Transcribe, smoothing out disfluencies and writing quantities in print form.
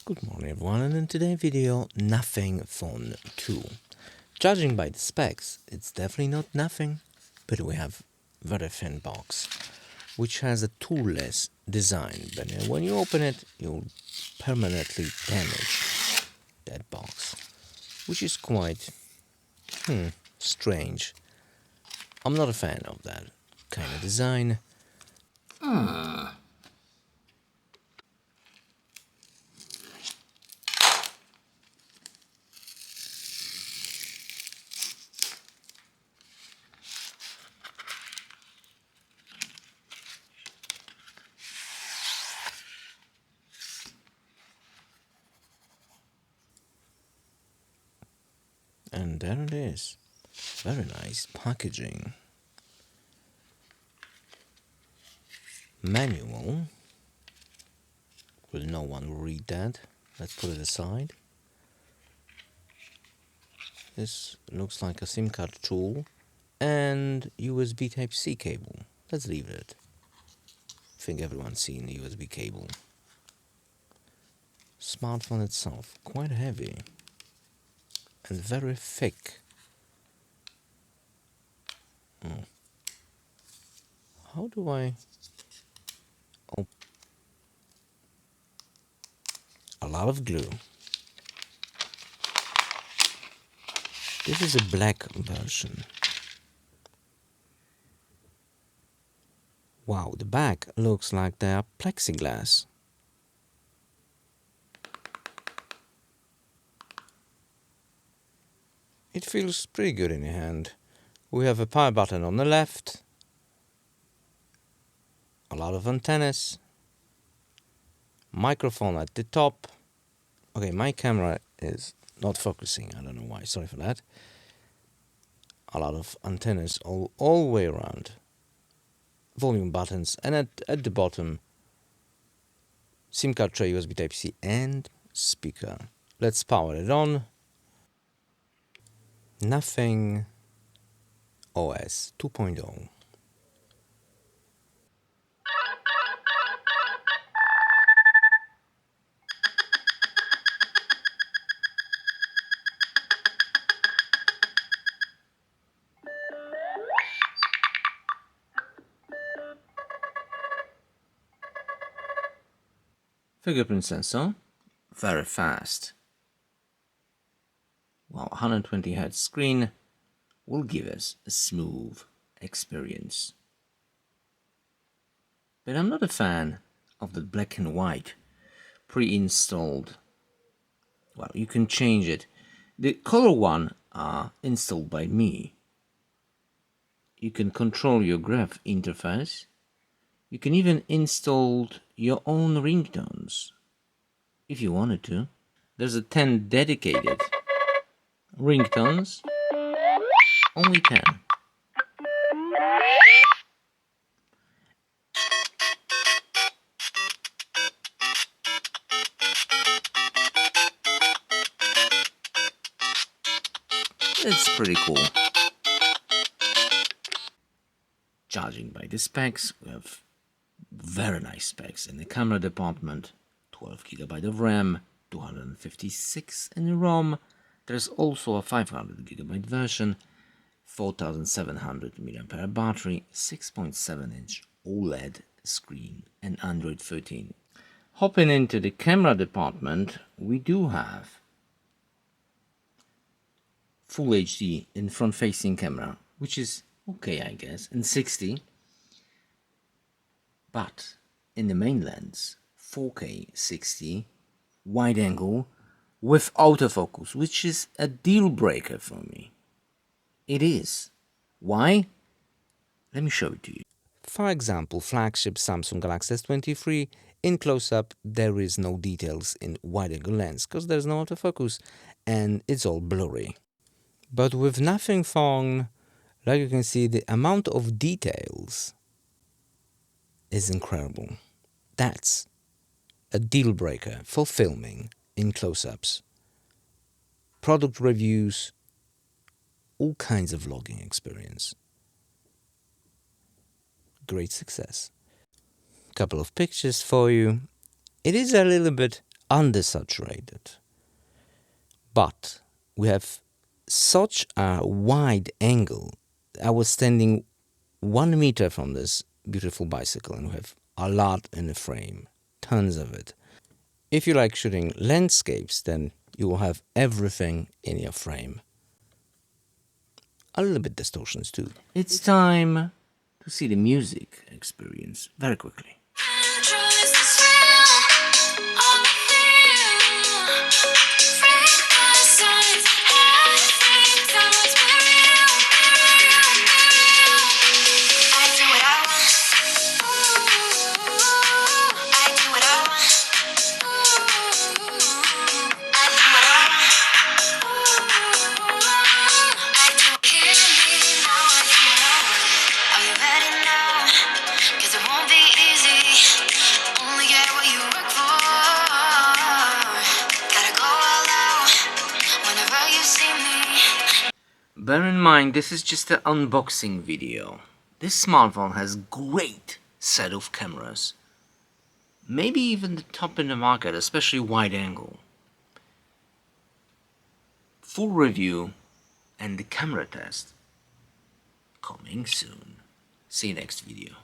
Good morning everyone, and in today's video, nothing phone 2. Judging by the specs, it's definitely not nothing, but we have very thin box, which has a toolless design, but when you open it, you'll permanently damage that box, which is quite strange. I'm not a fan of that kind of design. And there it is. Very nice packaging. Manual. Will no one read that? Let's put it aside. This looks like a SIM card tool and USB Type-C cable. Let's leave it. I think everyone's seen the USB cable. Smartphone itself, quite heavy and very thick. How do I... Oh, a lot of glue. This is a black version. Wow, the back looks like they are plexiglass. It feels pretty good in your hand. We have a power button on the left, a lot of antennas, microphone at the top. Okay, my camera is not focusing, I don't know why, sorry for that. A lot of antennas all the way around. Volume buttons, and at the bottom, SIM card tray, USB Type-C, and speaker. Let's power it on. Nothing OS 2.0. Fingerprint sensor, very fast. Well, 120 Hz screen will give us a smooth experience. But I'm not a fan of the black and white pre-installed. Well, you can change it. The color one are installed by me. You can control your graph interface. You can even install your own ringtones if you wanted to. There's a 10 dedicated ringtones, only 10. It's pretty cool. Judging by the specs, we have very nice specs in the camera department. 12 GB of RAM, 256 in ROM. There's also a 500 GB version, 4700 mAh battery, 6.7-inch OLED screen, and Android 13. Hopping into the camera department, we do have Full HD in front-facing camera, which is okay, I guess, in 60. But in the main lens, 4K 60, wide angle with autofocus, which is a deal breaker for me. It is. Why? Let me show it to you. For example, flagship Samsung Galaxy S23, in close-up there is no details in wide angle lens because there's no autofocus and it's all blurry. But with Nothing phone, like you can see, the amount of details is incredible. That's a deal breaker for filming in close-ups, product reviews, all kinds of vlogging experience. Great success. Couple of pictures for you. It is a little bit undersaturated. But we have such a wide angle. I was standing 1 meter from this beautiful bicycle and we have a lot in the frame, tons of it. If you like shooting landscapes, then you will have everything in your frame. A little bit distortions too. It's time to see the music experience very quickly. Bear in mind, this is just an unboxing video. This smartphone has great set of cameras. Maybe even the top in the market, especially wide angle. Full review and the camera test coming soon. See you next video.